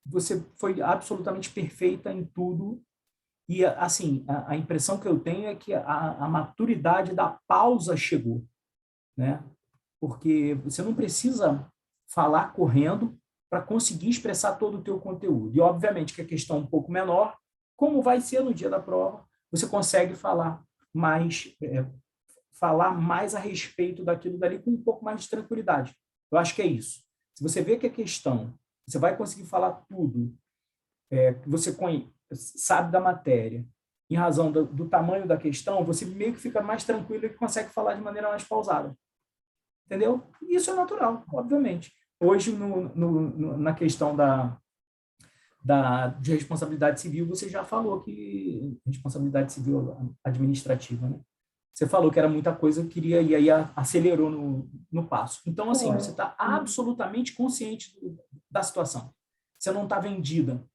você foi absolutamente perfeita em tudo. E, assim, a impressão que eu tenho é que a maturidade da pausa chegou, né? Porque você não precisa falar correndo para conseguir expressar todo o teu conteúdo. E, obviamente, que a questão é um pouco menor, como vai ser no dia da prova, você consegue falar mais a respeito daquilo dali com um pouco mais de tranquilidade. Eu acho que é isso. Se você vê que a questão, você vai conseguir falar tudo que você sabe da matéria, em razão do tamanho da questão, você meio que fica mais tranquilo e consegue falar de maneira mais pausada. Entendeu? Isso é natural, obviamente. Hoje, na questão de responsabilidade civil, você já falou que responsabilidade civil administrativa, né? Você falou que era muita coisa, eu queria, e aí acelerou no passo. Então, assim, Foi. você está absolutamente consciente da situação. Você não está vendida,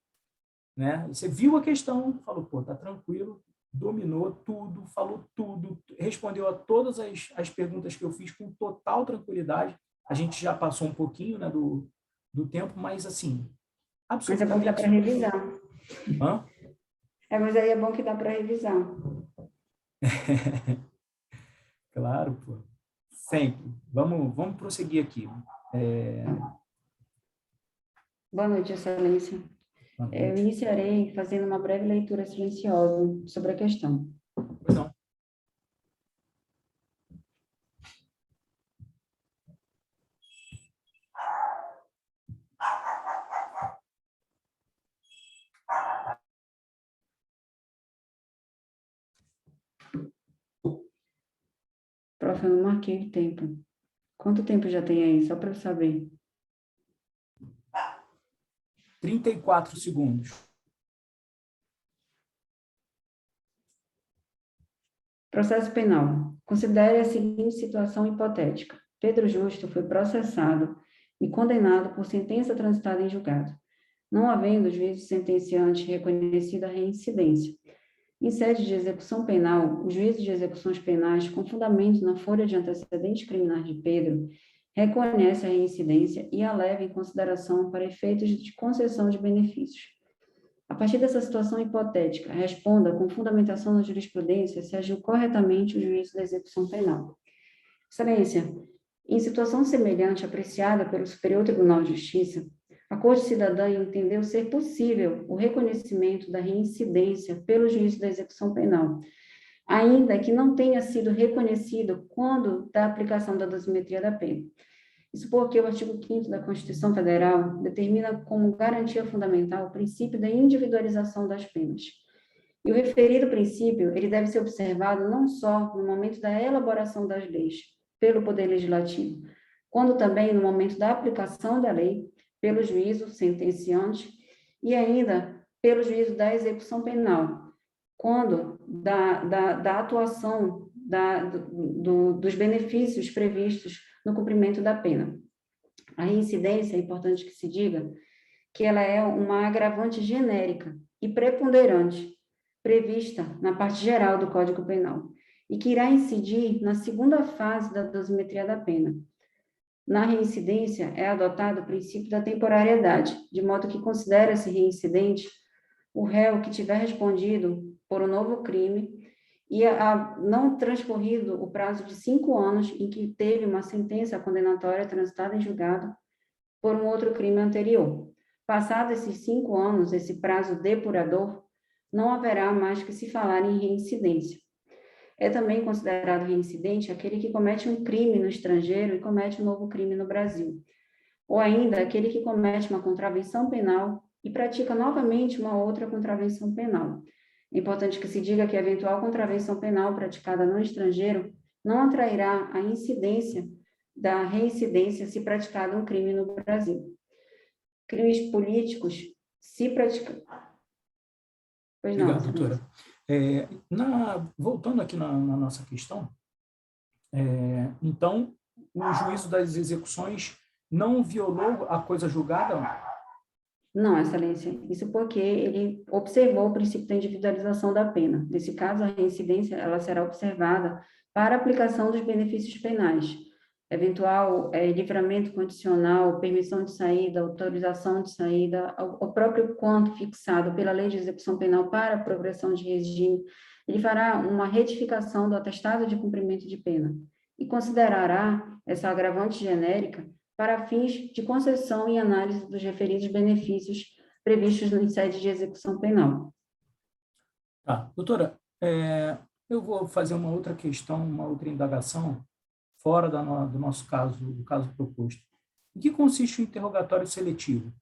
né? Você viu a questão, falou, pô, tá tranquilo, dominou tudo, falou tudo, respondeu a todas as perguntas que eu fiz com total tranquilidade. A gente já passou um pouquinho, né, do tempo, mas, assim, Mas é bom que dá para absolutamente... revisar. Hã? Mas aí é bom que dá para revisar. Claro, pô. Sempre. Vamos prosseguir aqui. Boa noite, Excelência. Boa Eu noite. iniciarei fazendo uma breve leitura silenciosa sobre a questão. Pois não. Prof, eu não marquei o tempo. Quanto tempo já tem aí? Só para eu saber. 34 segundos. Processo penal. Considere a seguinte situação hipotética. Pedro Justo foi processado e condenado por sentença transitada em julgado, não havendo o juízo sentenciante reconhecido a reincidência. Em sede de execução penal, o juízo de execuções penais, com fundamento na folha de antecedentes criminais de Pedro, reconhece a reincidência e a leva em consideração para efeitos de concessão de benefícios. A partir dessa situação hipotética, responda com fundamentação na jurisprudência se agiu corretamente o juízo da execução penal. Excelência, em situação semelhante apreciada pelo Superior Tribunal de Justiça, a Corte Cidadã entendeu ser possível o reconhecimento da reincidência pelo juízo da execução penal, ainda que não tenha sido reconhecido quando da aplicação da dosimetria da pena. Isso porque o artigo 5º da Constituição Federal determina como garantia fundamental o princípio da individualização das penas. E o referido princípio, ele deve ser observado não só no momento da elaboração das leis pelo Poder Legislativo, quando também no momento da aplicação da lei pelo juízo sentenciante e ainda pelo juízo da execução penal, quando da atuação dos benefícios previstos no cumprimento da pena. A reincidência, é importante que se diga, que ela é uma agravante genérica e preponderante, prevista na parte geral do Código Penal, e que irá incidir na segunda fase da dosimetria da pena. Na reincidência, é adotado o princípio da temporariedade, de modo que considera-se reincidente o réu que tiver respondido por um novo crime e não transcorrido o prazo de 5 anos em que teve uma sentença condenatória transitada em julgado por um outro crime anterior. Passados esses 5 anos, esse prazo depurador, não haverá mais que se falar em reincidência. É também considerado reincidente aquele que comete um crime no estrangeiro e comete um novo crime no Brasil, ou ainda aquele que comete uma contravenção penal e pratica novamente uma outra contravenção penal. É importante que se diga que a eventual contravenção penal praticada no estrangeiro não atrairá a incidência da reincidência se praticado um crime no Brasil. Crimes políticos, se praticam... Pois não, Obrigado, doutora. Voltando aqui na nossa questão, então, o juízo das execuções não violou a coisa julgada? Não, Excelência, isso porque ele observou o princípio da individualização da pena. Nesse caso, a reincidência ela será observada para a aplicação dos benefícios penais. eventual livramento condicional, permissão de saída, autorização de saída, o próprio quanto fixado pela Lei de Execução Penal para a progressão de regime, ele fará uma retificação do atestado de cumprimento de pena e considerará essa agravante genérica para fins de concessão e análise dos referidos benefícios previstos em sede de execução penal. Tá. Doutora, eu vou fazer uma outra questão, uma outra indagação, fora do nosso caso, do caso proposto. Em que consiste o interrogatório seletivo?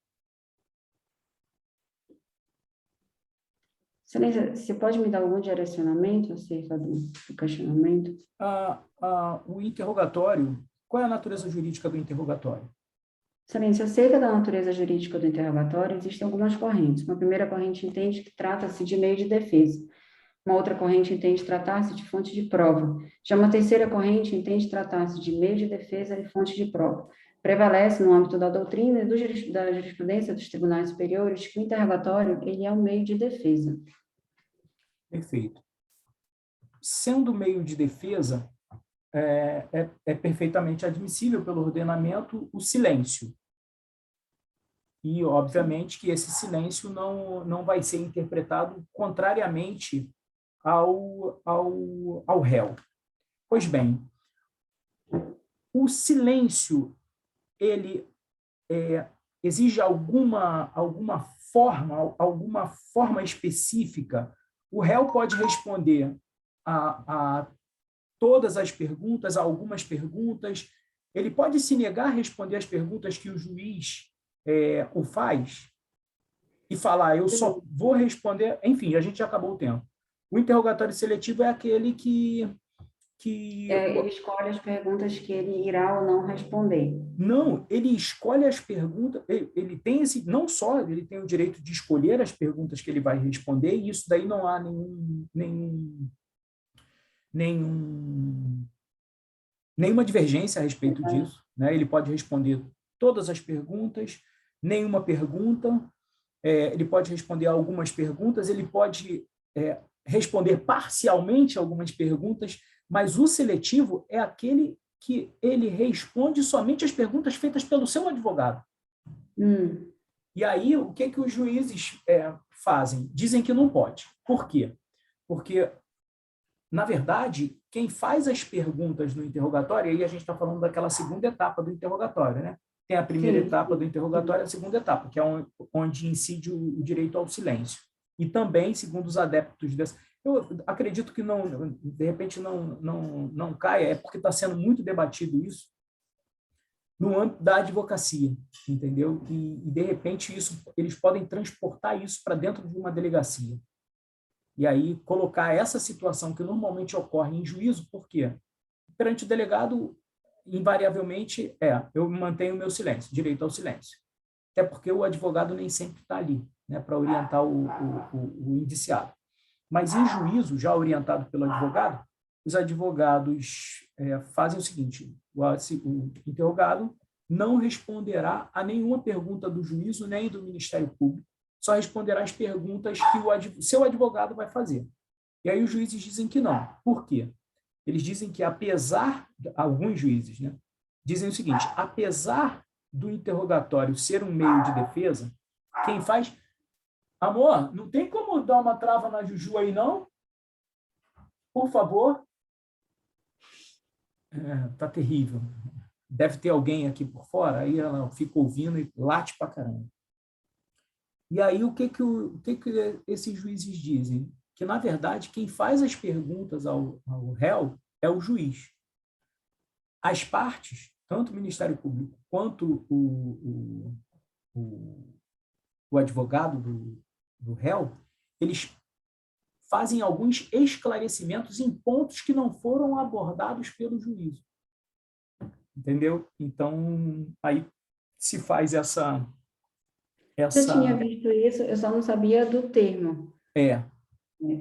Excelência, você pode me dar algum direcionamento acerca do questionamento? O interrogatório, qual é a natureza jurídica do interrogatório? Excelência, acerca da natureza jurídica do interrogatório, existem algumas correntes. Uma primeira corrente entende que trata-se de meio de defesa. Uma outra corrente entende tratar-se de fonte de prova. Já uma terceira corrente entende tratar-se de meio de defesa e fonte de prova. Prevalece no âmbito da doutrina e da jurisprudência dos tribunais superiores que o interrogatório ele é um meio de defesa. Perfeito. Sendo meio de defesa, é perfeitamente admissível pelo ordenamento o silêncio. E, obviamente, que esse silêncio não vai ser interpretado contrariamente ao réu. Pois bem, o silêncio, ele exige alguma forma específica. O réu pode responder a todas as perguntas, a algumas perguntas. Ele pode se negar a responder as perguntas que o juiz o faz e falar, eu só vou responder... Enfim, a gente já acabou o tempo. O interrogatório seletivo é aquele que ele escolhe as perguntas que ele irá ou não responder. Não, ele escolhe as perguntas, ele tem não só ele tem o direito de escolher as perguntas que ele vai responder, e isso daí não há nenhuma divergência a respeito disso, né? Ele pode responder todas as perguntas, nenhuma pergunta, ele pode responder algumas perguntas, ele pode responder parcialmente algumas perguntas, mas o seletivo é aquele que ele responde somente as perguntas feitas pelo seu advogado. E aí, o que os juízes fazem? Dizem que não pode. Por quê? Porque, na verdade, quem faz as perguntas no interrogatório, aí a gente está falando daquela segunda etapa do interrogatório, né? Tem a primeira etapa do interrogatório e a segunda etapa, que é onde incide o direito ao silêncio. E também, segundo os adeptos dessa... Eu acredito que de repente não caia, é porque está sendo muito debatido isso no âmbito da advocacia, entendeu? E de repente eles podem transportar isso para dentro de uma delegacia. E aí colocar essa situação que normalmente ocorre em juízo, por quê? Perante o delegado, invariavelmente, eu mantenho o meu silêncio, direito ao silêncio. Até porque o advogado nem sempre está ali, né, para orientar o indiciado. Mas em juízo, já orientado pelo advogado, os advogados fazem o seguinte, o interrogado não responderá a nenhuma pergunta do juízo nem do Ministério Público, só responderá as perguntas que o seu advogado vai fazer. E aí os juízes dizem que não. Por quê? Eles dizem que alguns juízes, né, dizem o seguinte, apesar do interrogatório ser um meio de defesa, quem faz... Amor, não tem como dar uma trava na Juju aí, não? Por favor. Tá terrível. Deve ter alguém aqui por fora, aí ela fica ouvindo e late pra caramba. E aí, o que esses juízes dizem? Que, na verdade, quem faz as perguntas ao réu é o juiz. As partes, tanto o Ministério Público quanto o advogado do réu, eles fazem alguns esclarecimentos em pontos que não foram abordados pelo juízo. Entendeu? Então, aí se faz essa... Eu tinha visto isso, eu só não sabia do termo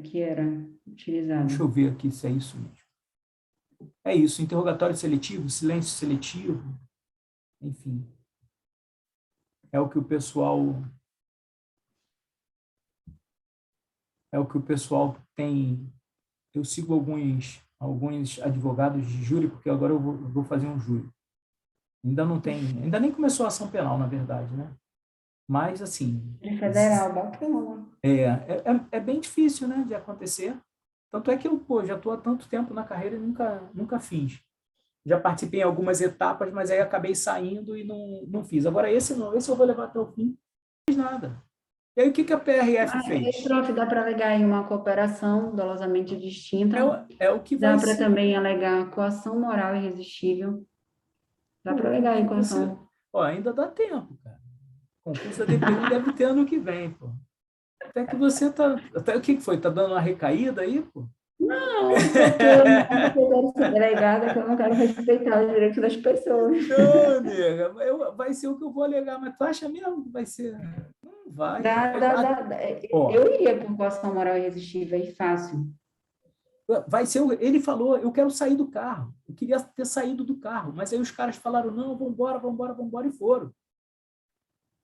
que era utilizado. Deixa eu ver aqui se é isso mesmo. É isso, interrogatório seletivo, silêncio seletivo, enfim. É o que o pessoal tem. Eu sigo alguns advogados de júri, porque agora eu vou fazer um júri. Ainda não tem, ainda nem começou a ação penal, na verdade, né? Mas, assim, De federal, bacana. é bem difícil, né, de acontecer. Tanto é que eu, pô, já estou há tanto tempo na carreira e nunca fiz. Já participei em algumas etapas, mas aí acabei saindo e não fiz. Agora, esse não, esse eu vou levar até o fim, não fiz nada. E aí, o que que a PRF fez? Prof, dá para alegar aí uma cooperação dolosamente É, distinta, é o que dá vai para ser. também alegar coação moral irresistível, dá para O alegar que aí você. coação. Ó, ainda dá tempo, cara. O concurso da DPI deve ter ano que vem, pô. Até que você tá. Até o que que foi? Tá dando uma recaída aí, pô? Não, porque eu quero ser delegada, que eu não quero respeitar os direitos das pessoas. Não, nega, vai ser o que eu vou alegar, mas tu acha mesmo que vai ser? Não vai. Ó, Eu iria por coação moral irresistível aí fácil. vai ser. Ele falou, eu quero sair do carro. Eu queria ter saído do carro, mas aí os caras falaram, não, vambora, e foram.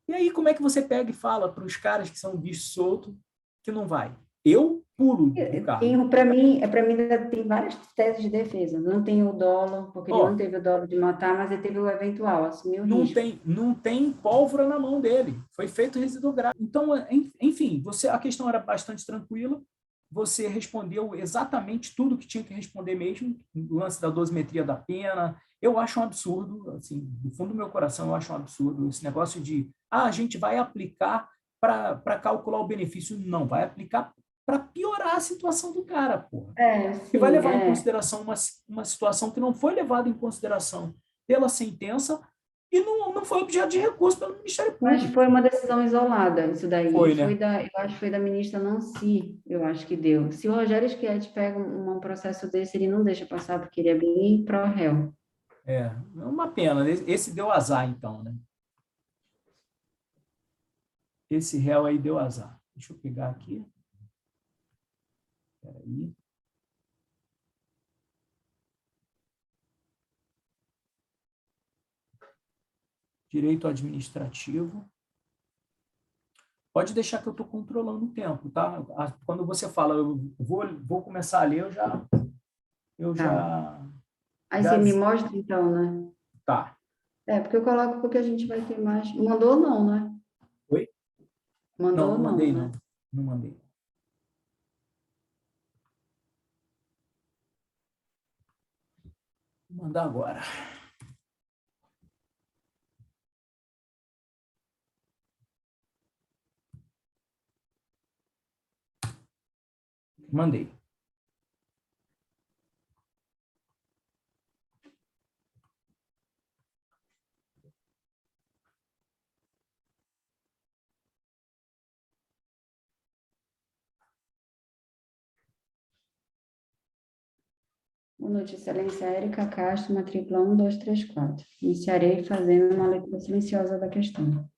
E aí, como é que você pega e fala para os caras que são bicho solto que não vai? Eu pulo do carro. Para mim ainda tem várias teses de defesa. Não tem o dolo, porque ele não Ó, teve o dolo de matar, mas ele teve o eventual, assumiu o risco. não tem pólvora na mão dele. Foi feito resíduo grátis. Então, enfim, a questão era bastante tranquila. Você respondeu exatamente tudo que tinha que responder mesmo. O lance da dosimetria da pena. Eu acho um absurdo, assim, do fundo do meu coração, eu acho um absurdo esse negócio de, a gente vai aplicar para calcular o benefício. Não, vai aplicar para piorar a situação do cara, porra. E vai Sim, levar em consideração uma situação que não foi levada em consideração pela sentença e não foi objeto de recurso pelo Ministério mas Público. foi uma decisão isolada, isso daí. Foi, né? Eu acho que foi da ministra Nancy, eu acho que deu. Se o Rogério Schietti pega um processo desse, ele não deixa passar, porque ele é bem pró-réu. É uma pena. Esse deu azar, então, né? Esse réu aí deu azar. Deixa eu pegar aqui. Peraí. Direito administrativo. Pode deixar que eu estou controlando o tempo, tá? Quando você fala, eu vou começar a ler, eu Tá. já, Aí já você me mostra, então, né? tá. Porque eu coloco porque a gente vai ter mais. Mandou ou não, né? Oi? Mandou ou Não não, mandei, né? não. Não mandei. Vou mandar agora. Mandei. Boa noite, Excelência Érica Castro, matrícula 1234. Iniciarei fazendo uma leitura silenciosa da questão.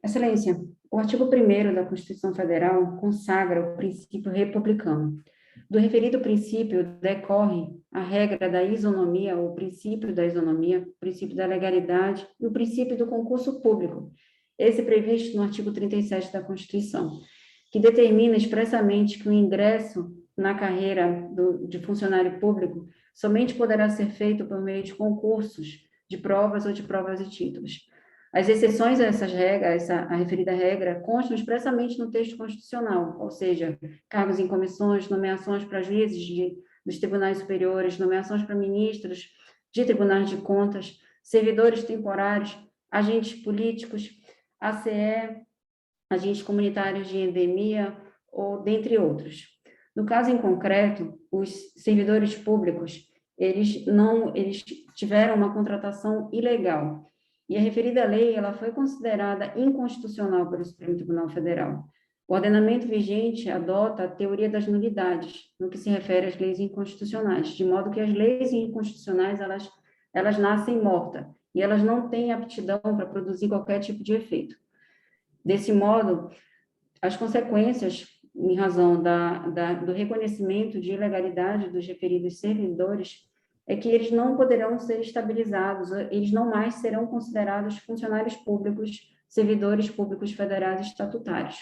Excelência, o artigo 1º da Constituição Federal consagra o princípio republicano. Do referido princípio decorre a regra da isonomia, ou princípio da isonomia, o princípio da legalidade e o princípio do concurso público, esse previsto no artigo 37 da Constituição, que determina expressamente que o ingresso na carreira de funcionário público somente poderá ser feito por meio de concursos de provas ou de provas e títulos. As exceções a essas regras, a referida regra, constam expressamente no texto constitucional, ou seja, cargos em comissões, nomeações para juízes dos tribunais superiores, nomeações para ministros de tribunais de contas, servidores temporários, agentes políticos, ACE, agentes comunitários de endemia, ou dentre outros. No caso em concreto, os servidores públicos, eles tiveram uma contratação ilegal, E a referida lei ela foi considerada inconstitucional pelo Supremo Tribunal Federal. O ordenamento vigente adota a teoria das nulidades, no que se refere às leis inconstitucionais, de modo que as leis inconstitucionais, elas nascem mortas, e elas não têm aptidão para produzir qualquer tipo de efeito. Desse modo, as consequências, em razão do reconhecimento de ilegalidade dos referidos servidores, é que eles não poderão ser estabilizados, eles não mais serão considerados funcionários públicos, servidores públicos federais estatutários.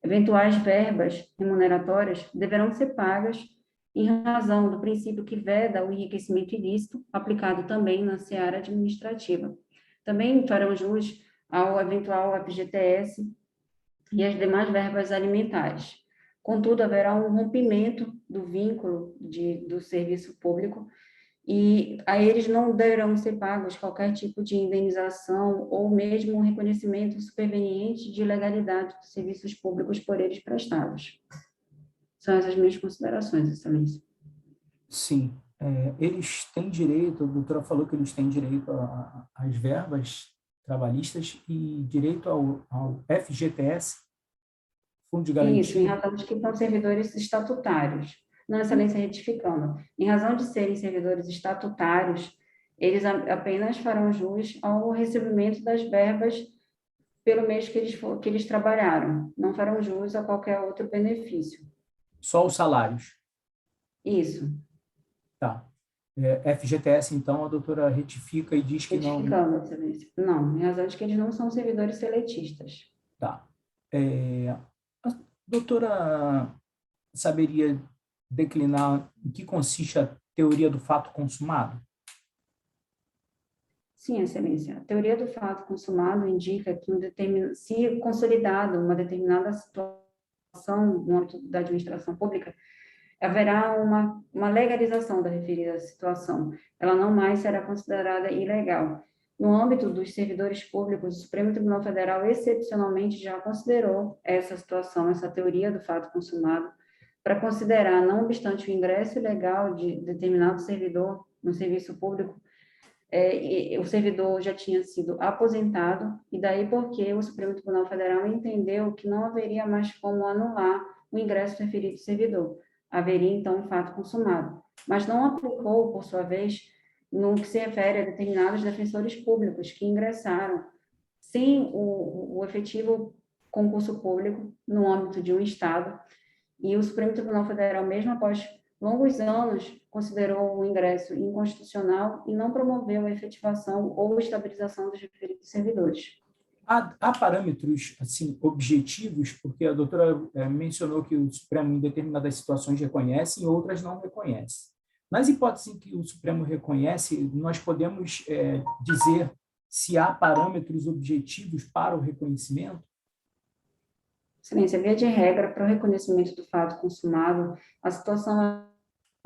Eventuais verbas remuneratórias deverão ser pagas em razão do princípio que veda o enriquecimento ilícito, aplicado também na seara administrativa. Também farão jus ao eventual FGTS e as demais verbas alimentares. Contudo, haverá um rompimento do vínculo do serviço público e a eles não deverão ser pagos qualquer tipo de indenização ou mesmo um reconhecimento superveniente de ilegalidade dos serviços públicos por eles prestados. São essas minhas considerações, Excelência. Sim, eles têm direito, a doutora falou que eles têm direito às verbas trabalhistas e direito ao FGTS, Fundo de Garantia. Isso, em razão de que são servidores estatutários. Não, Excelência, retificando. Em razão de serem servidores estatutários, eles apenas farão jus ao recebimento das verbas pelo mês que eles trabalharam. Não farão jus a qualquer outro benefício. Só os salários. Isso. Tá. FGTS, então, a doutora retifica e diz que não... Retificando, Excelência. Não, em razão de que eles não são servidores seletistas. Tá. A doutora saberia declinar em que consiste a teoria do fato consumado? Sim, Excelência. A teoria do fato consumado indica que se consolidado uma determinada situação no âmbito da administração pública, haverá uma legalização da referida situação. Ela não mais será considerada ilegal. No âmbito dos servidores públicos, o Supremo Tribunal Federal excepcionalmente já considerou essa situação, essa teoria do fato consumado, para considerar, não obstante o ingresso ilegal de determinado servidor no serviço público, o servidor já tinha sido aposentado, e daí porque o Supremo Tribunal Federal entendeu que não haveria mais como anular o ingresso do referido servidor. Haveria, então, um fato consumado. Mas não aplicou, por sua vez, no que se refere a determinados defensores públicos que ingressaram sem o efetivo concurso público no âmbito de um Estado, e o Supremo Tribunal Federal, mesmo após longos anos, considerou o ingresso inconstitucional e não promoveu a efetivação ou estabilização dos referidos servidores. Há parâmetros assim, objetivos, porque a doutora mencionou que o Supremo, em determinadas situações, reconhece, em outras não reconhece. Nas hipóteses em que o Supremo reconhece, nós podemos dizer se há parâmetros objetivos para o reconhecimento? Excelência, via de regra, para o reconhecimento do fato consumado, a situação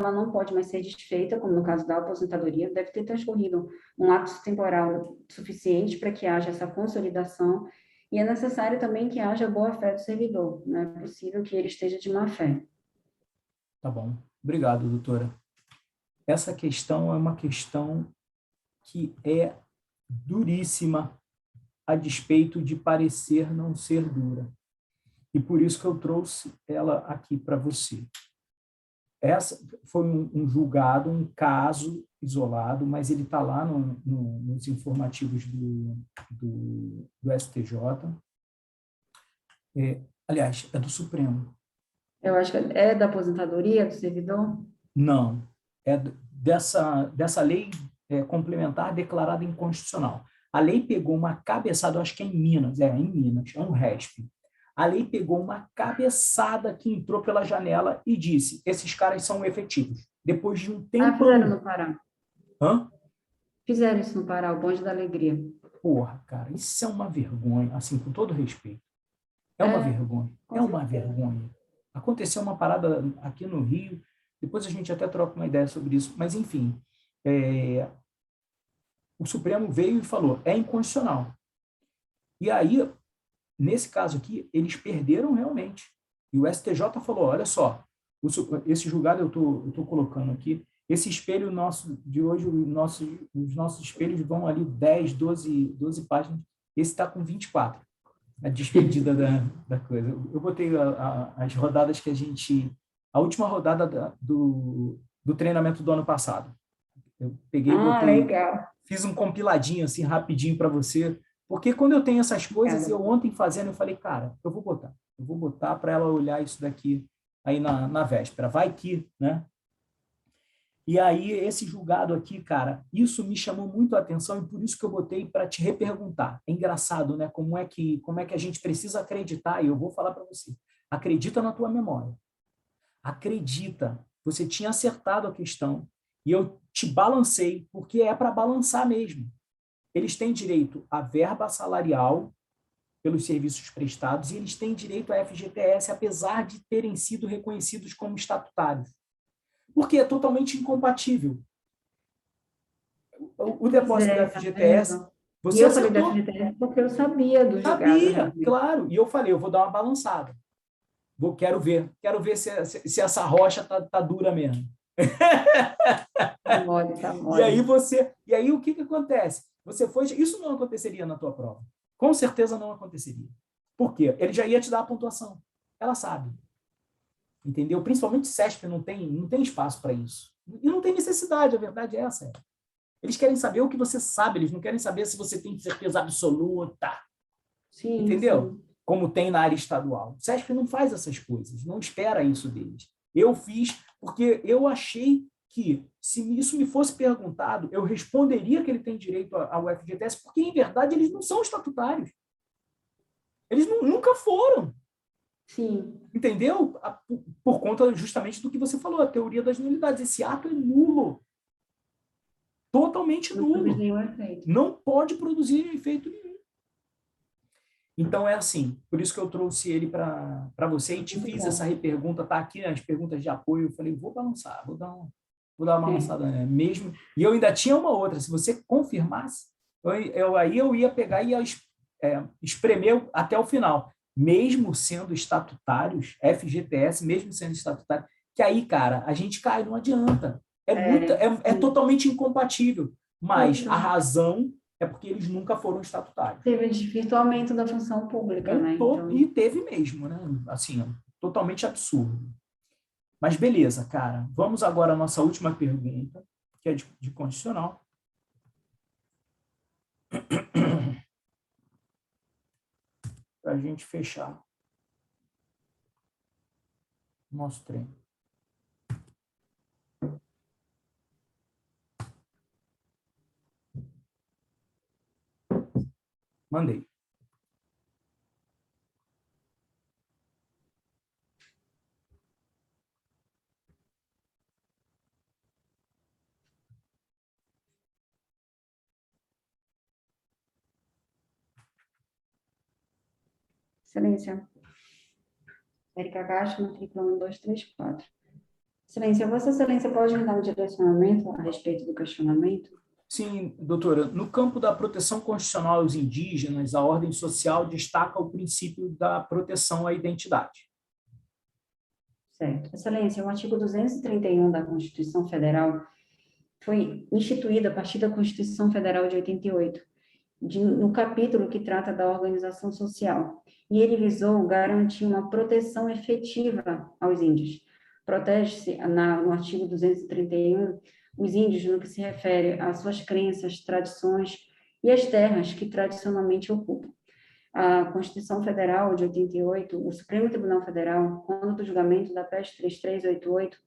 ela não pode mais ser desfeita, como no caso da aposentadoria, deve ter transcorrido um lapso temporal suficiente para que haja essa consolidação, e é necessário também que haja boa-fé do servidor, não é possível que ele esteja de má-fé. Tá bom. Obrigado, doutora. Essa questão é uma questão que é duríssima, a despeito de parecer não ser dura. E por isso que eu trouxe ela aqui para você. Essa foi um julgado, um caso isolado, mas ele está lá nos informativos do STJ. Aliás, é do Supremo. Eu acho que é da aposentadoria do servidor? Não, é dessa lei complementar declarada inconstitucional. A lei pegou uma cabeçada, eu acho que é em Minas, é um RESP. A lei pegou uma cabeçada que entrou pela janela e disse, esses caras são efetivos. Depois de um tempo... fizeram no Pará. Hã? Fizeram isso no Pará, o Bonde da Alegria. Porra, cara, isso é uma vergonha, assim, com todo respeito. É uma vergonha, é uma vergonha. Aconteceu uma parada aqui no Rio, depois a gente até troca uma ideia sobre isso, mas, enfim, o Supremo veio e falou, é inconstitucional. E aí... Nesse caso aqui, eles perderam realmente. E o STJ falou, olha só, esse julgado eu estou colocando aqui, Esse espelho nosso de hoje, os nossos espelhos vão ali 10, 12 páginas. Esse está com 24, a despedida da coisa. Eu botei as rodadas que a gente... A última rodada do treinamento do ano passado. Eu peguei e botei... Legal. Fiz um compiladinho, assim, rapidinho para você. Porque quando eu tenho essas coisas, eu ontem fazendo, eu falei, cara, eu vou botar para ela olhar isso daqui aí na véspera. Vai que, né? E aí, esse julgado aqui, cara, isso me chamou muito a atenção e por isso que eu botei para te reperguntar. É engraçado, né? Como é que a gente precisa acreditar, e eu vou falar para você. Acredita na tua memória. Acredita. Você tinha acertado a questão e eu te balancei, porque é para balançar mesmo. Eles têm direito à verba salarial pelos serviços prestados e eles têm direito à FGTS, apesar de terem sido reconhecidos como estatutários. Porque é totalmente incompatível. O depósito da Tá FGTS, vendo? E você eu falei da acertou? FGTS porque eu sabia do julgado, Sabia, realmente. claro. E eu falei, eu vou dar uma balançada. Quero ver se essa rocha tá dura mesmo. Tá mole. E aí o que acontece? Você foi, isso não aconteceria na tua prova. Com certeza não aconteceria. Por quê? Ele já ia te dar a pontuação. Ela sabe. Entendeu? Principalmente CESP não tem espaço para isso. E não tem necessidade, a verdade é essa. Eles querem saber o que você sabe, eles não querem saber se você tem certeza absoluta. Sim, Entendeu? sim. Como tem na área estadual. O SESP não faz essas coisas, não espera isso deles. Eu fiz porque eu achei que, se isso me fosse perguntado, eu responderia que ele tem direito ao FGTS, porque, em verdade, eles não são estatutários. Eles nunca foram. Sim. Entendeu? Por conta justamente do que você falou, a teoria das nulidades. Esse ato é nulo. Totalmente Não produz nulo. nenhum efeito. Não pode produzir efeito nenhum. Então, é assim, por isso que eu trouxe ele para você e te Muito fiz essa bom. repergunta, tá aqui as perguntas de apoio, eu falei, vou balançar, vou dar uma balançada mesmo. E eu ainda tinha uma outra, se você confirmasse, aí eu ia pegar e ia espremer até o final, mesmo sendo estatutários, FGTS, mesmo sendo estatutário, que aí, cara, a gente cai, não adianta. É Sim. totalmente incompatível, mas a Total. razão é porque eles nunca foram estatutários. Teve desvirtuamento da função pública, né? E Então, teve mesmo, né? Assim, totalmente absurdo. Mas beleza, cara. Vamos agora à nossa última pergunta, que é de constitucional. Para a gente fechar o nosso treino. Mandei. excelência. Érica Castro, matrícula 1234. Excelência, Vossa Excelência pode me dar um direcionamento a respeito do questionamento? Sim, doutora. No campo da proteção constitucional aos indígenas, a ordem social destaca o princípio da proteção à identidade. Certo. Excelência, o artigo 231 da Constituição Federal foi instituído a partir da Constituição Federal de 88, no capítulo que trata da organização social, e ele visou garantir uma proteção efetiva aos índios. Protege-se, no artigo 231, os índios no que se refere às suas crenças, tradições e as terras que tradicionalmente ocupam. A Constituição Federal de 88, o Supremo Tribunal Federal, quando do julgamento da PEC 3388,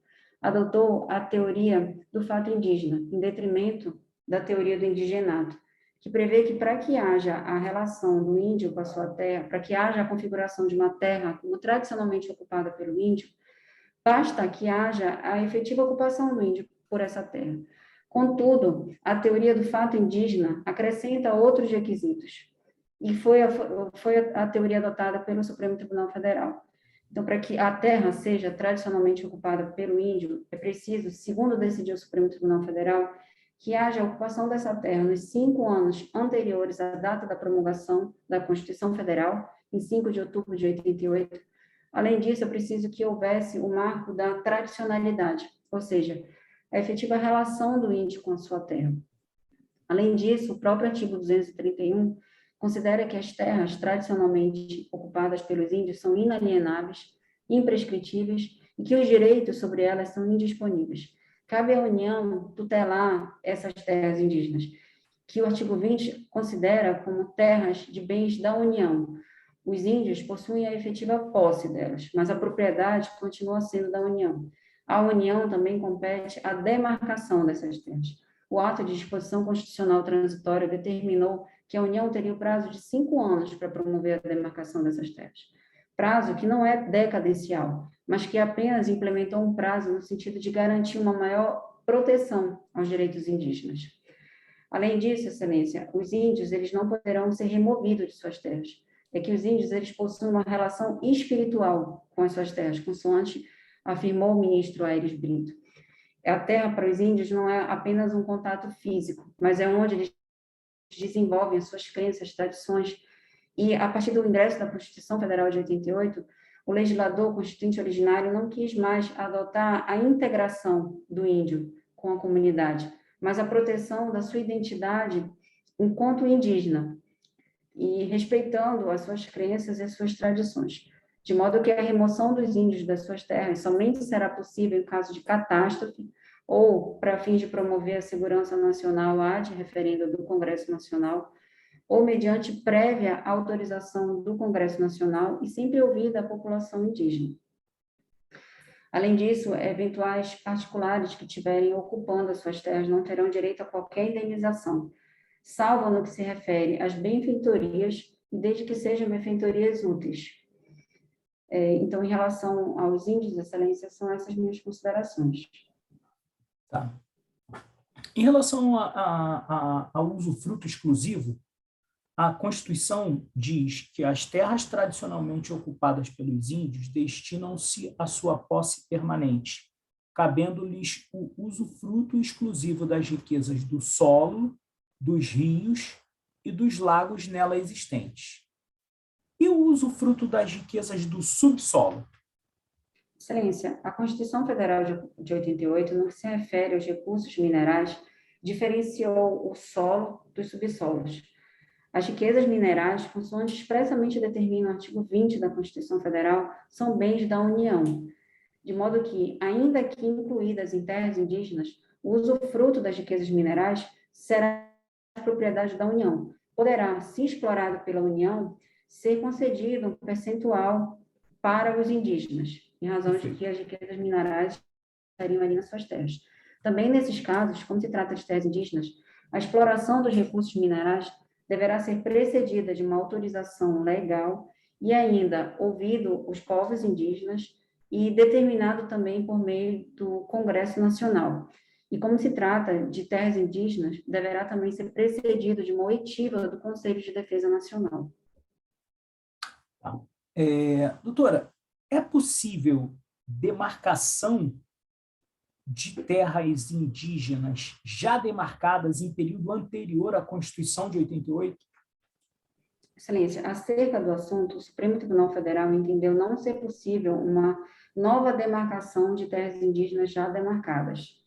adotou a teoria do fato indígena, em detrimento da teoria do indigenato, que prevê que para que haja a relação do índio com a sua terra, para que haja a configuração de uma terra como tradicionalmente ocupada pelo índio, basta que haja a efetiva ocupação do índio por essa terra. Contudo, a teoria do fato indígena acrescenta outros requisitos, e foi a teoria adotada pelo Supremo Tribunal Federal. Então, para que a terra seja tradicionalmente ocupada pelo índio, é preciso, segundo decidiu o Supremo Tribunal Federal, que haja a ocupação dessa terra nos 5 anos anteriores à data da promulgação da Constituição Federal, em 5 de outubro de 88. Além disso, é preciso que houvesse o marco da tradicionalidade, ou seja, a efetiva relação do índio com a sua terra. Além disso, o próprio artigo 231 considera que as terras tradicionalmente ocupadas pelos índios são inalienáveis, imprescritíveis e que os direitos sobre elas são indisponíveis. Cabe à União tutelar essas terras indígenas, que o artigo 20 considera como terras de bens da União. Os índios possuem a efetiva posse delas, mas a propriedade continua sendo da União. À União também compete a demarcação dessas terras. O ato de disposição constitucional transitória determinou que a União teria o prazo de 5 anos para promover a demarcação dessas terras. Prazo que não é decadencial, mas que apenas implementou um prazo no sentido de garantir uma maior proteção aos direitos indígenas. Além disso, Excelência, os índios eles não poderão ser removidos de suas terras. É que os índios eles possuem uma relação espiritual com as suas terras, consoante afirmou o ministro Aires Brito. A terra para os índios não é apenas um contato físico, mas é onde eles desenvolvem as suas crenças, tradições. E, a partir do ingresso da Constituição Federal de 88, o legislador constituinte originário não quis mais adotar a integração do índio com a comunidade, mas a proteção da sua identidade enquanto indígena, e respeitando as suas crenças e as suas tradições, de modo que a remoção dos índios das suas terras somente será possível em caso de catástrofe ou para fins de promover a segurança nacional ad referendo do Congresso Nacional, ou mediante prévia autorização do Congresso Nacional e sempre ouvida a população indígena. Além disso, eventuais particulares que estiverem ocupando as suas terras não terão direito a qualquer indenização, salvo no que se refere às benfeitorias, e desde que sejam benfeitorias úteis. Então, em relação aos índios, Excelência, são essas minhas considerações. Tá. Em relação ao usufruto exclusivo, a Constituição diz que as terras tradicionalmente ocupadas pelos índios destinam-se à sua posse permanente, cabendo-lhes o usufruto exclusivo das riquezas do solo, dos rios e dos lagos nela existentes. E o usufruto das riquezas do subsolo? Excelência, a Constituição Federal de 88, no que se refere aos recursos minerais, diferenciou o solo dos subsolos. As riquezas minerais, consoante expressamente determina o artigo 20 da Constituição Federal, são bens da União, de modo que, ainda que incluídas em terras indígenas, o usufruto das riquezas minerais será propriedade da União. Poderá, se explorado pela União, ser concedido um percentual para os indígenas, em razão de que as riquezas minerais estariam ali nas suas terras. Também nesses casos, como se trata de terras indígenas, a exploração dos recursos minerais deverá ser precedida de uma autorização legal e ainda ouvido os povos indígenas e determinado também por meio do Congresso Nacional. E como se trata de terras indígenas, deverá também ser precedido de uma oitiva do Conselho de Defesa Nacional. Doutora, é possível demarcação de terras indígenas já demarcadas em período anterior à Constituição de 88? Excelência, acerca do assunto, o Supremo Tribunal Federal entendeu não ser possível uma nova demarcação de terras indígenas já demarcadas.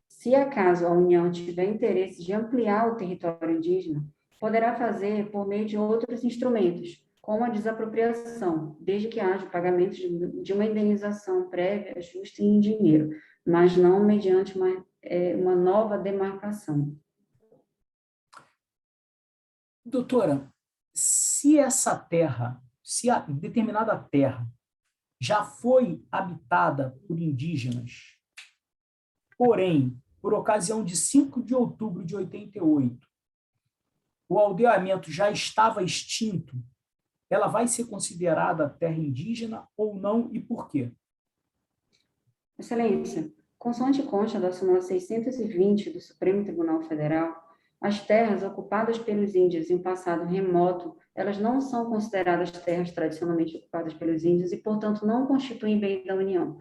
Se acaso a União tiver interesse de ampliar o território indígena, poderá fazer por meio de outros instrumentos, como a desapropriação, desde que haja o pagamento de uma indenização prévia, justa e em dinheiro, mas não mediante uma nova demarcação. Doutora, se essa terra, se a determinada terra já foi habitada por indígenas, porém, por ocasião de 5 de outubro de 88, o aldeamento já estava extinto, ela vai ser considerada terra indígena ou não e por quê? Excelência, consoante consta da súmula 620 do Supremo Tribunal Federal, as terras ocupadas pelos índios em um passado remoto, elas não são consideradas terras tradicionalmente ocupadas pelos índios e, portanto, não constituem bem da União.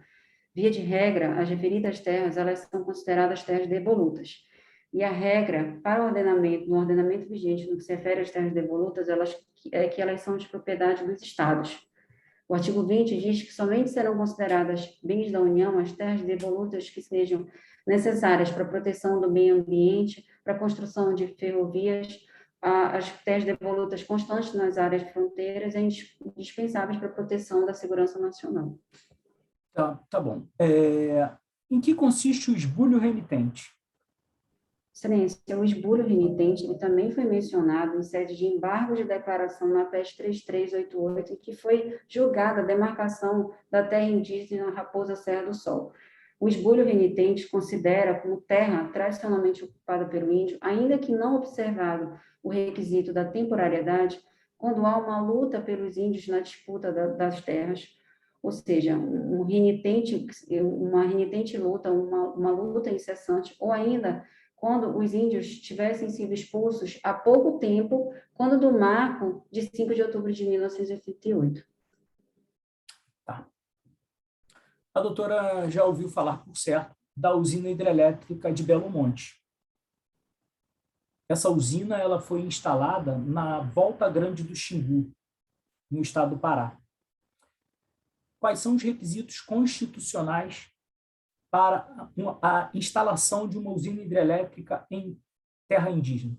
Via de regra, as referidas terras, elas são consideradas terras devolutas. E a regra para o ordenamento, no ordenamento vigente, no que se refere às terras devolutas, é que elas são de propriedade dos estados. O artigo 20 diz que somente serão consideradas bens da União as terras devolutas que sejam necessárias para a proteção do meio ambiente, para a construção de ferrovias, as terras devolutas constantes nas áreas fronteiras e indispensáveis para a proteção da segurança nacional. Tá bom. Em que consiste o esbulho remitente? Excelência, o esbulho renitente ele também foi mencionado em sede de embargo de declaração na PES 3388, em que foi julgada a demarcação da terra indígena Raposa Serra do Sol. O esbulho renitente considera como terra tradicionalmente ocupada pelo índio, ainda que não observado o requisito da temporariedade, quando há uma luta pelos índios na disputa das terras, ou seja, uma renitente luta, uma luta incessante, ou ainda quando os índios tivessem sido expulsos há pouco tempo, quando do marco de 5 de outubro de 1988. Tá. A doutora já ouviu falar, por certo, da usina hidrelétrica de Belo Monte. Essa usina ela foi instalada na Volta Grande do Xingu, no estado do Pará. Quais são os requisitos constitucionais para a instalação de uma usina hidrelétrica em terra indígena?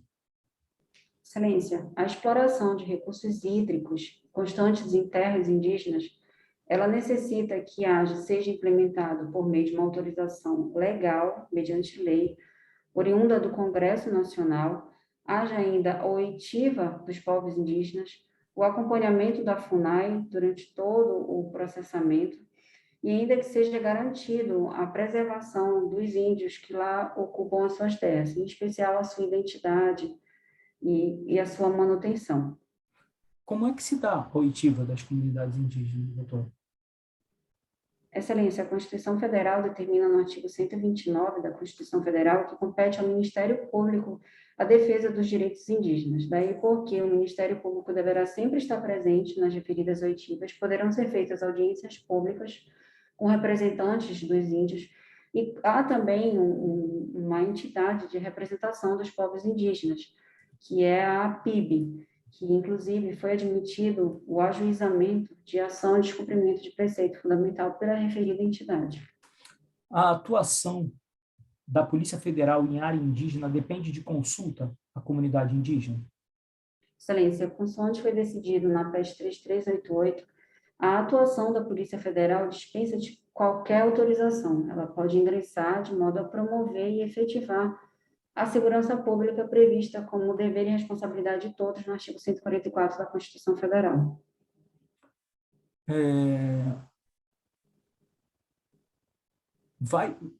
Excelência, a exploração de recursos hídricos constantes em terras indígenas, ela necessita que seja implementado por meio de uma autorização legal, mediante lei, oriunda do Congresso Nacional, haja ainda a oitiva dos povos indígenas, o acompanhamento da FUNAI durante todo o processamento, e ainda que seja garantido a preservação dos índios que lá ocupam as suas terras, em especial a sua identidade e a sua manutenção. Como é que se dá a oitiva das comunidades indígenas, doutor? Excelência, a Constituição Federal determina no artigo 129 da Constituição Federal que compete ao Ministério Público a defesa dos direitos indígenas. Daí porque o Ministério Público deverá sempre estar presente nas referidas oitivas, poderão ser feitas audiências públicas com representantes dos índios, e há também uma entidade de representação dos povos indígenas, que é a PIB, que inclusive foi admitido o ajuizamento de ação de descumprimento de preceito fundamental pela referida entidade. A atuação da Polícia Federal em área indígena depende de consulta à comunidade indígena? Excelência, consoante foi decidido na PES 3388, a atuação da Polícia Federal dispensa de qualquer autorização. Ela pode ingressar de modo a promover e efetivar a segurança pública prevista como dever e responsabilidade de todos no artigo 144 da Constituição Federal.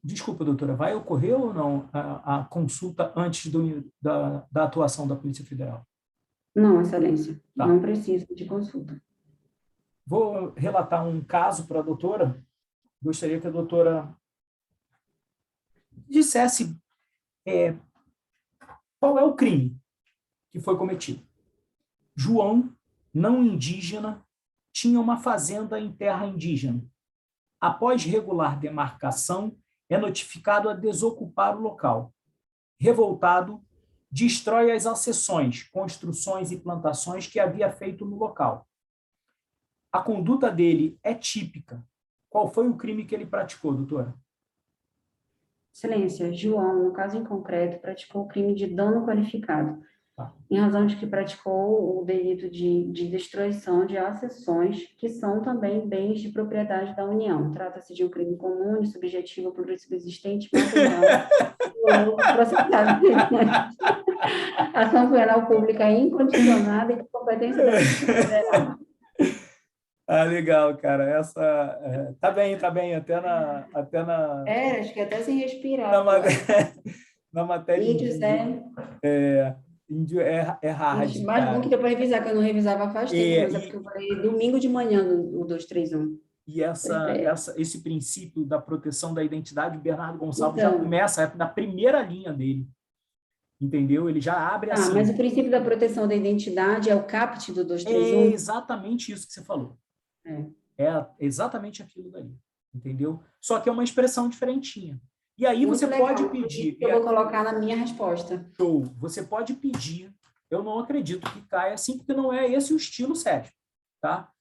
Desculpa, doutora, vai ocorrer ou não a consulta antes da atuação da Polícia Federal? Não, Excelência, Tá. não precisa de consulta. Vou relatar um caso para a doutora. Gostaria que a doutora dissesse qual é o crime que foi cometido. João, não indígena, tinha uma fazenda em terra indígena. Após regular demarcação, é notificado a desocupar o local. Revoltado, destrói as acessões, construções e plantações que havia feito no local. A conduta dele é típica. Qual foi o crime que ele praticou, doutora? Excelência, João, no caso em concreto, praticou o crime de dano qualificado, em razão de que praticou o delito de destruição de acessões, que são também bens de propriedade da União. Trata-se de um crime comum, de subjetivo, plurissubsistente, material, processado. Ação penal pública incondicionada e de competência da Polícia Federal. Legal, cara. Essa tá bem, até na acho que até sem respirar. Na matéria índios índio é hard. Mais bom que deu para revisar, que eu não revisava faz tempo, mas é porque eu falei domingo de manhã no 231. E esse princípio da proteção da identidade, o Bernardo Gonçalves já começa na primeira linha dele. Entendeu? Ele já abre assim. Mas o princípio da proteção da identidade é o caput do 231? É exatamente isso que você falou. É exatamente aquilo daí. Entendeu? Só que é uma expressão diferentinha. E aí Muito você legal. pode pedir. Eu vou colocar na minha resposta. Show. Você pode pedir. Eu não acredito que caia assim, porque não é esse o estilo, Sérgio. Tá?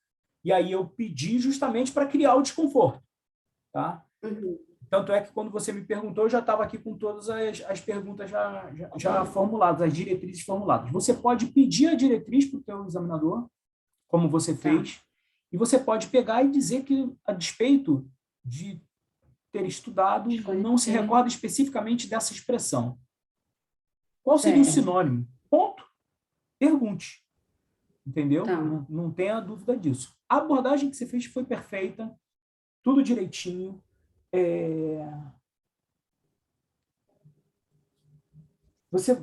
E aí eu pedi justamente para criar o desconforto, tá? Uhum. Tanto é que quando você me perguntou, eu já estava aqui com todas as perguntas já formuladas, as diretrizes formuladas. Você pode pedir a diretriz para o teu examinador, como você Tá. fez, e você pode pegar e dizer que, a despeito de ter estudado, não se Desconhecer. recorda especificamente dessa expressão. Qual seria o Certo. sinônimo? Ponto. Pergunte. Entendeu? Tá. Não tenha dúvida disso. A abordagem que você fez foi perfeita, tudo direitinho. Você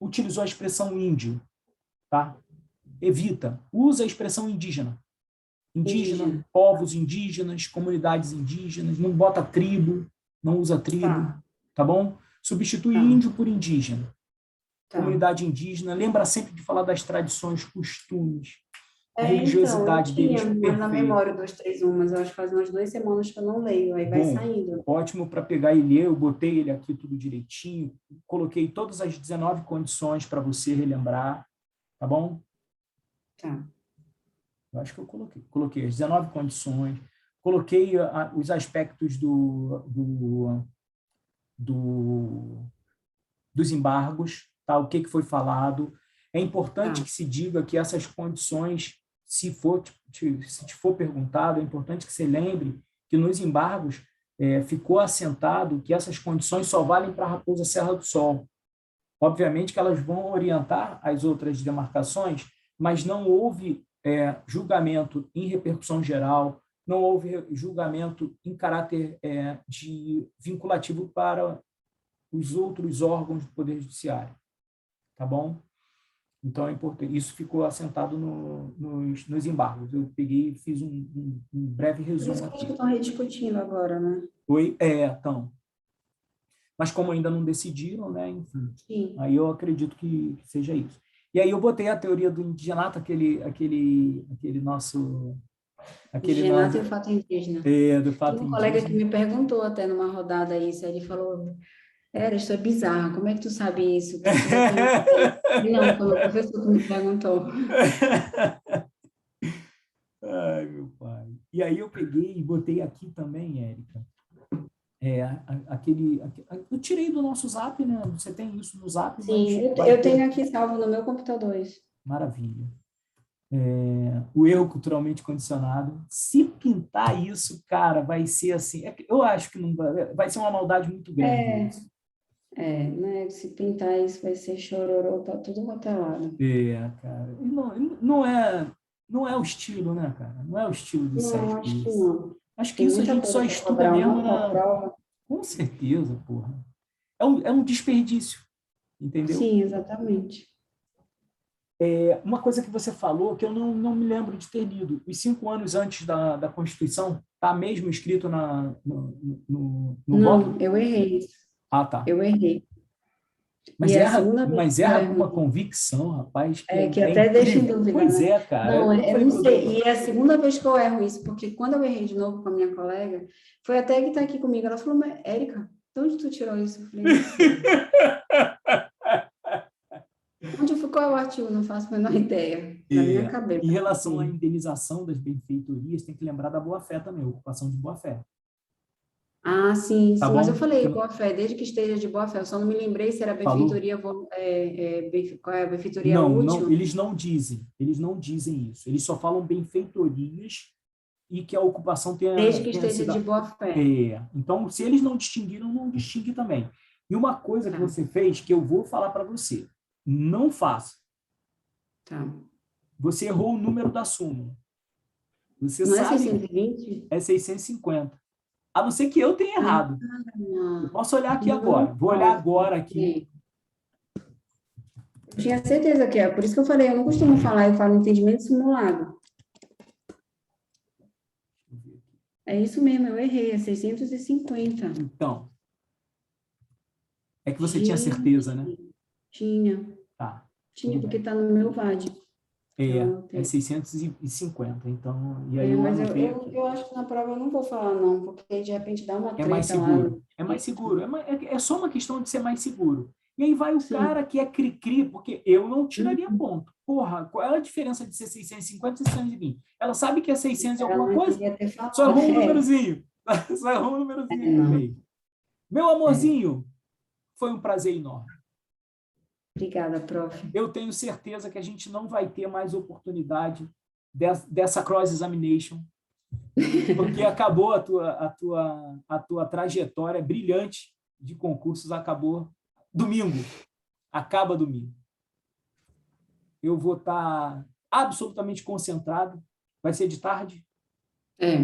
utilizou a expressão índio, tá? Evita. Usa a expressão indígena. Indígena, Indígena. povos indígenas, comunidades indígenas. Não bota tribo, não usa tribo, Tá. tá bom? Substitui Tá. índio por indígena. Tá. Comunidade indígena. Lembra sempre de falar das tradições, costumes, a Então, eu religiosidade deles, tinha mais na perfeito. memória 231, mas eu acho que faz umas 2 semanas que eu não leio, aí vai Bom, saindo. ótimo para pegar e ler. Eu botei ele aqui tudo direitinho, coloquei todas as 19 condições para você relembrar, tá bom? Tá. Eu acho que eu coloquei as 19 condições, coloquei os aspectos dos embargos, tá? O que foi falado. É importante Tá. que se diga que essas condições, se te for perguntado, é importante que você lembre que nos embargos ficou assentado que essas condições só valem para a Raposa Serra do Sol. Obviamente que elas vão orientar as outras demarcações, mas não houve julgamento em repercussão geral, não houve julgamento em caráter de vinculativo para os outros órgãos do Poder Judiciário, tá bom? Então, é importante. Isso ficou assentado nos embargos. Eu peguei e fiz um breve Por isso resumo que aqui. estão rediscutindo agora, né? Então. Mas como ainda não decidiram, né? Enfim. Sim. Aí eu acredito que seja isso. E aí eu botei a teoria do indigenato, aquele nosso... Indigenato e o fato indígena. Do Tem fato um colega que indígena. me perguntou até numa rodada isso, aí ele falou, isso é bizarro, como é que tu sabe isso? Tu já tem... Não, foi o professor que me perguntou. Ai, meu pai. E aí eu peguei e botei aqui também, Érica, eu tirei do nosso Zap, né? Você tem isso no Zap, mas Sim, vai eu ter. tenho aqui salvo no meu computador isso. Maravilha. O erro culturalmente condicionado. Se pintar isso, cara, vai ser assim. Eu acho que não vai ser uma maldade muito grande isso. Né? Se pintar isso vai ser chororô para tudo quanto é lado. Cara. E não é o estilo, né, cara? Não é o estilo do Não, SESC acho que isso. não. Acho que Tem isso a muita gente coisa só para estuda cobrar mesmo uma só prova. com certeza, porra. É um desperdício, entendeu? Sim, exatamente. Uma coisa que você falou que eu não me lembro de ter lido. Os 5 anos antes da Constituição, está mesmo escrito no Não, voto? eu errei isso. Ah, tá. Eu errei. E Mas é a erra, segunda vez mas que eu erra com erro uma isso. convicção, rapaz, que é, Que é até deixa em incrível. dúvida, Pois né? é, cara. Não, Eu eu falei não para o sei. doutor. E é a segunda vez que eu erro isso, porque quando eu errei de novo com a minha colega, foi até que está aqui comigo. Ela falou, mas, Érica, de onde tu tirou isso? Eu falei, não sei. Onde ficou o artigo? Não faço a menor ideia. Na minha cabeça. Em relação à Sim. indenização das benfeitorias, tem que lembrar da boa-fé também, ocupação de boa-fé. Ah, sim, Tá sim, mas eu bom? falei boa fé, desde que esteja de boa fé, eu só não me lembrei se era Falou? benfeitoria, qual é a benfeitoria Não, útil, eles não dizem isso. Eles só falam benfeitorias e que a ocupação desde que tenha esteja sido... de boa fé. Então, se eles não distinguiram, não distingue também. E uma coisa que Tá, você fez, que eu vou falar para você, não faça. tá. Você errou o número da súmula. Você Não é sabe, 620? é 650. A não ser que eu tenha errado. Eu Ah, posso olhar aqui não agora. Vou olhar posso. agora aqui. Eu tinha certeza que é, por isso que eu falei, eu não costumo falar, eu falo entendimento simulado. É isso mesmo, eu errei, é 650. Então, é que você tinha certeza, né? Gente, tinha, Tá, tinha, tudo porque bem. está no meu VAD. Eu É anotei. 650. Então, e aí eu Mas eu, anotei eu, aqui. eu acho que na prova eu não vou falar, não, porque de repente dá uma É mais treta lá. seguro. É mais seguro. É só uma questão de ser mais seguro. E aí vai o Sim. cara que é cri-cri, porque eu não tiraria ponto. Porra, qual é a diferença de ser 650 e 620? Ela sabe que é 600 e Ela alguma não coisa, queria ter falado. só errou um númerozinho. Só errou um É, númerozinho aí no não. meio. Meu amorzinho, foi um prazer enorme. Obrigada, prof. Eu tenho certeza que a gente não vai ter mais oportunidade dessa cross-examination, porque acabou a tua trajetória brilhante de concursos, acabou domingo, acaba domingo. Eu vou estar absolutamente concentrado, vai ser de tarde, É,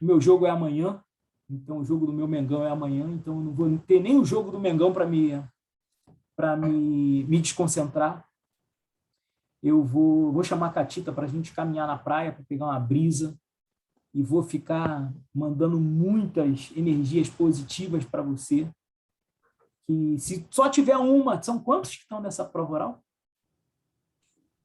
o meu jogo é amanhã, então o jogo do meu Mengão é amanhã, então eu não vou ter nem o jogo do Mengão para me desconcentrar. Eu vou chamar a Catita para a gente caminhar na praia, para pegar uma brisa, e vou ficar mandando muitas energias positivas para você. Que se só tiver uma, são quantos que estão nessa prova oral?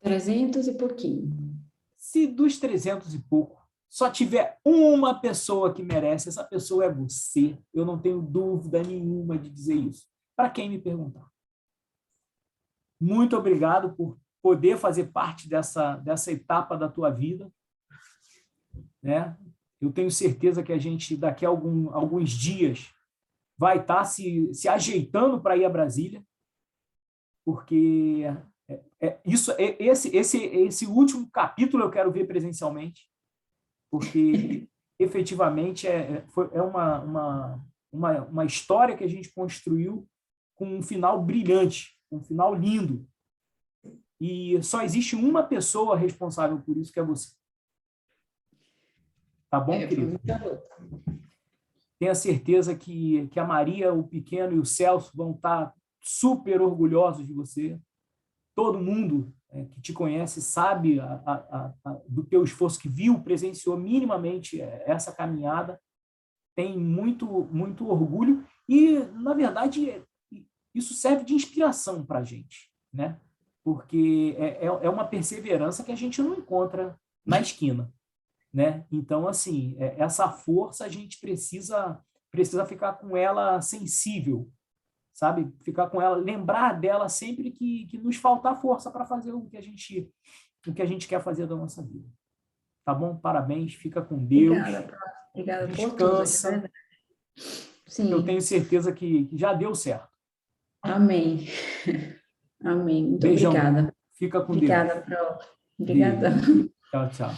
300 e pouquinho. Se dos 300 e pouco só tiver uma pessoa que merece, essa pessoa é você. Eu não tenho dúvida nenhuma de dizer isso. Para quem me perguntar. Muito obrigado por poder fazer parte dessa etapa da tua vida, né? Eu tenho certeza que a gente, daqui a alguns dias, vai estar se ajeitando para ir a Brasília, porque esse último capítulo eu quero ver presencialmente, porque efetivamente é uma história que a gente construiu com um final brilhante, um final lindo. E só existe uma pessoa responsável por isso, que é você. Tá bom, Foi querido? muita luta. Tenha certeza que a Maria, o Pequeno e o Celso vão estar super orgulhosos de você. Todo mundo que te conhece sabe do teu esforço, que viu, presenciou minimamente essa caminhada, tem muito, muito orgulho e, na verdade, isso serve de inspiração para a gente, né? Porque é uma perseverança que a gente não encontra na esquina, né? Então, assim, essa força a gente precisa ficar com ela sensível, sabe? Ficar com ela, lembrar dela sempre que nos faltar força para fazer o que a gente quer fazer da nossa vida. Tá bom? Parabéns, fica com Deus. Obrigada, prof. Obrigada por tudo, de Descansa. verdade. Eu tenho Sim, certeza que já deu certo. amém. Amém. Muito Beijão. obrigada. Fica com Deus. Obrigada, prof. Beijo. Obrigadão. Tchau, tchau.